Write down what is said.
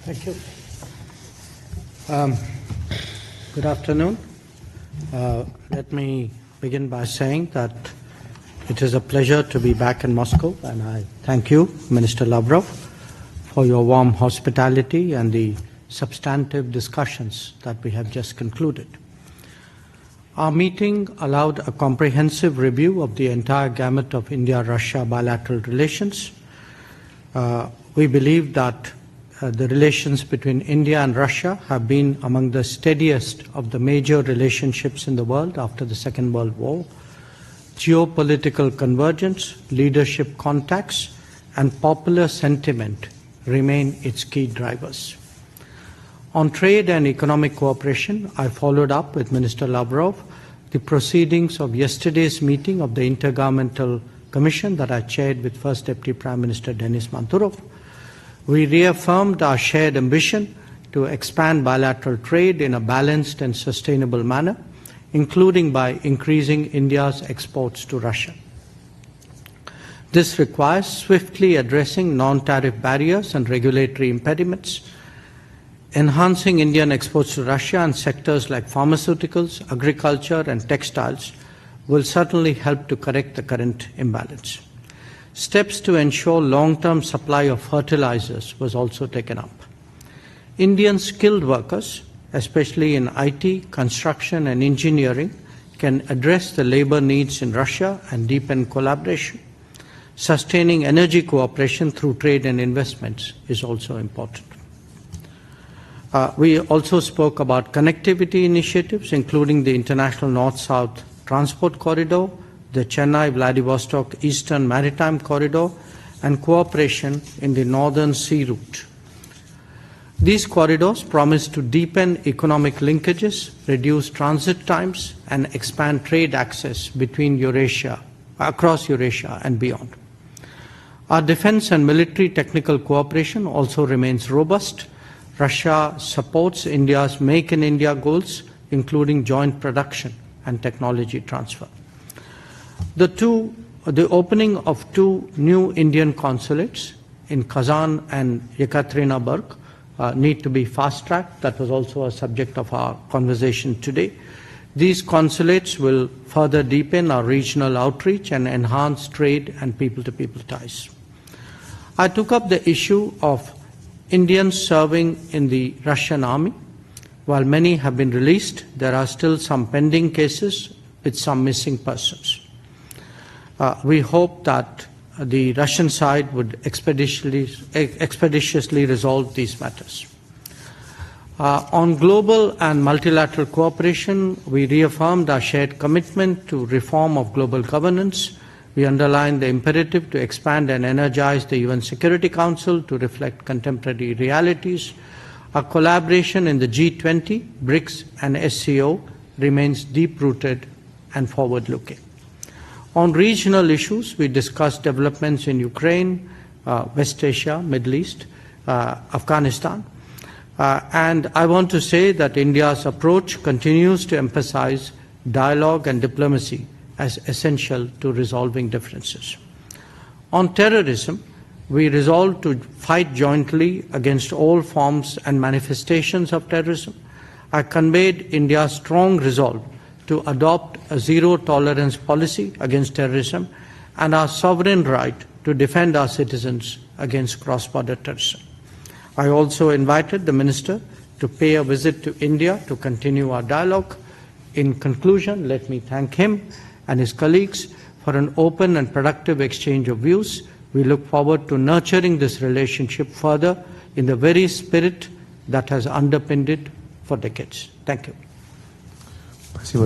Thank you. Good afternoon. Let me begin by saying that it is a pleasure to be back in Moscow, and I thank you, Minister Lavrov, for your warm hospitality and the substantive discussions that we have just concluded. Our meeting allowed a comprehensive review of the entire gamut of India-Russia bilateral relations. We believe that the relations between India and Russia have been among the steadiest of the major relationships in the world after the Second World War. Geopolitical convergence, leadership contacts, and popular sentiment remain its key drivers. On trade and economic cooperation, I followed up with Minister Lavrov the proceedings of yesterday's meeting of the Intergovernmental Commission that I chaired with First Deputy Prime Minister Denis Manturov. We reaffirmed our shared ambition to expand bilateral trade in a balanced and sustainable manner, including by increasing India's exports to Russia. This requires swiftly addressing non-tariff barriers and regulatory impediments, enhancing Indian exports to Russia and sectors like pharmaceuticals, agriculture, and textiles will certainly help to correct the current imbalance. Steps to ensure long-term supply of fertilizers was also taken up. Indian skilled workers, especially in IT, construction, and engineering, can address the labor needs in Russia and deepen collaboration. Sustaining energy cooperation through trade and investments is also important. We also spoke about connectivity initiatives, including the International North-South Transport Corridor, the Chennai-Vladivostok Eastern Maritime Corridor, and cooperation in the Northern Sea Route. These corridors promise to deepen economic linkages, reduce transit times, and expand trade access between Eurasia, across Eurasia and beyond. Our defense and military technical cooperation also remains robust. Russia supports India's Make in India goals, including joint production and technology transfer. The opening of two new Indian consulates in Kazan and Yekaterinburg need to be fast-tracked. That was also a subject of our conversation today. These consulates will further deepen our regional outreach and enhance trade and people-to-people ties. I took up the issue of Indians serving in the Russian army. While many have been released, there are still some pending cases with some missing persons. We hope that the Russian side would expeditiously resolve these matters. On global and multilateral cooperation, we reaffirmed our shared commitment to reform of global governance. We underlined the imperative to expand and energize the UN Security Council to reflect contemporary realities. Our collaboration in the G20, BRICS, and SCO remains deep-rooted and forward-looking. On regional issues, we discussed developments in Ukraine, West Asia, Middle East, Afghanistan. And I want to say that India's approach continues to emphasize dialogue and diplomacy as essential to resolving differences. On terrorism, we resolved to fight jointly against all forms and manifestations of terrorism. I conveyed India's strong resolve to adopt a zero-tolerance policy against terrorism and our sovereign right to defend our citizens against cross-border terrorism. I also invited the Minister to pay a visit to India to continue our dialogue. In conclusion, let me thank him and his colleagues for an open and productive exchange of views. We look forward to nurturing this relationship further in the very spirit that has underpinned it for decades. Thank you.